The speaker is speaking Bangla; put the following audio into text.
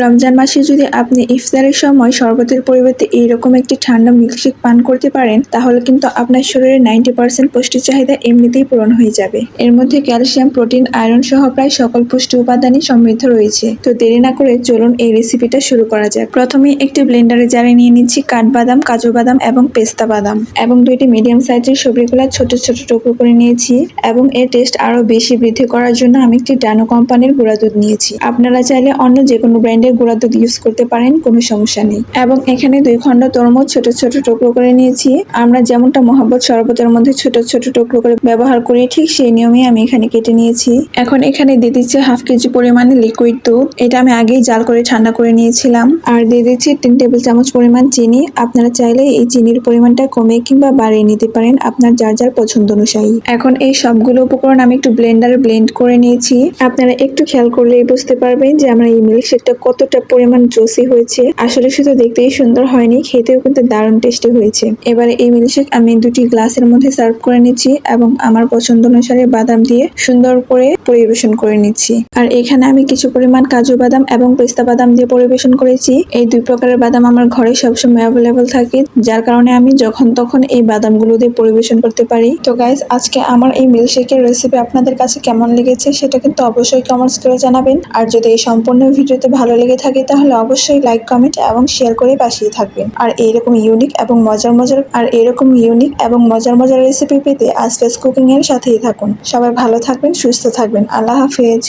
রমজান মাসে যদি আপনি ইফতারের সময় শরবতের পরিবর্তে এইরকম একটি ঠান্ডা মিল্কশেক পান করতে পারেন, তাহলে কিন্তু আপনার শরীরের 90% পুষ্টি চাহিদা এমনিতেই পূরণ হয়ে যাবে। এর মধ্যে ক্যালসিয়াম, প্রোটিন, আয়রন সহ প্রায় সকল পুষ্টি উপাদানই সমৃদ্ধ রয়েছে। তো দেরি না করে চলুন এই রেসিপিটা শুরু করা যাক। প্রথমে একটি ব্লেন্ডারে জারে নিয়ে নিচ্ছি কাঠবাদাম, কাজু বাদাম এবং পেস্তা বাদাম এবং দুইটি মিডিয়াম সাইজের সবজিগুলো ছোট ছোট টুকরো করে নিয়েছি এবং এর টেস্ট আরো বেশি বৃদ্ধি করার জন্য আমি একটি ডানো কোম্পানির গুঁড়া দুধ নিয়েছি। আপনারা চাইলে অন্য যে কোনো ব্র্যান্ডের গুঁড়া দুধ ইউজ করতে পারেন, কোনো সমস্যা নেই। এবং এখানে 2 খণ্ড তরমুজ ছোট ছোট টুকরো করে নিয়েছি। আমরা যেমনটা মহাব্বত শরবতের মধ্যে ছোট ছোট টুকরো করে ব্যবহার করি, ঠিক সেই নিয়মে আমি এখানে কেটে নিয়েছি। এখন এখানে দিয়ে দিচ্ছি 1/2 কেজি পরিমাণে লিকুইড দুধ। এটা আমি আগেই জাল করে ঠান্ডা করে নিয়েছিলাম। আর দিয়ে দিচ্ছি 3 টেবিল চামচ পরিমাণ চিনি। আপনারা চাইলে এই চিনির পরিমাণটা কমিয়ে কিংবা বাড়িয়ে নিতে পারেন আপনার যার যার পছন্দ অনুযায়ী। এখন এই সবগুলো উপকরণ আমি একটু ব্লেন্ডারে ব্লেন্ড করে নিয়েছি। আপনারা একটু খেয়াল করলেই বুঝতে পারবেন যে আমার এই মিল্কশেকটা কতটা পরিমাণ জুসি হয়েছে। আসলে শুধু দেখতেই সুন্দর হয়নি, খেতেও কিন্তু দারুণ টেস্টি হয়েছে। এবারে এই মিল্কশেক আমি 2টি গ্লাসের মধ্যে সার্ভ করে নিচ্ছি এবং আমার পছন্দ অনুসারে বাদাম দিয়ে সুন্দর করে পরিবেশন করে নিচ্ছি। আর এখানে আমি কিছু পরিমাণ কাজু বাদাম এবং পেস্তা বাদাম দিয়ে পরিবেশন করেছি। এই 2 প্রকারের বাদাম আমার ঘরে সবসময় অ্যাভেলেবল থাকে, যার কারণে আমি যখন তখন এই বাদামগুলো দিয়ে পরিবেশন করতে পারি। তো গাইজ, আজকে আমার এই মিল্কশেকের রেসিপি আপনাদের কাছে কেমন লেগেছে সেটা কিন্তু অবশ্যই কমেন্টস করে জানাবেন। আর যদি এই সম্পূর্ণ ভিডিওতে ভালো লেগে থাকে তাহলে অবশ্যই লাইক, কমেন্ট এবং শেয়ার করে পাশেই থাকবেন। আর এরকম ইউনিক এবং মজার রেসিপি পেতে আজফাজ কুকিং এর সাথেই থাকুন। সবাই ভালো থাকবেন, সুস্থ থাকবেন। আল্লাহ হাফেজ।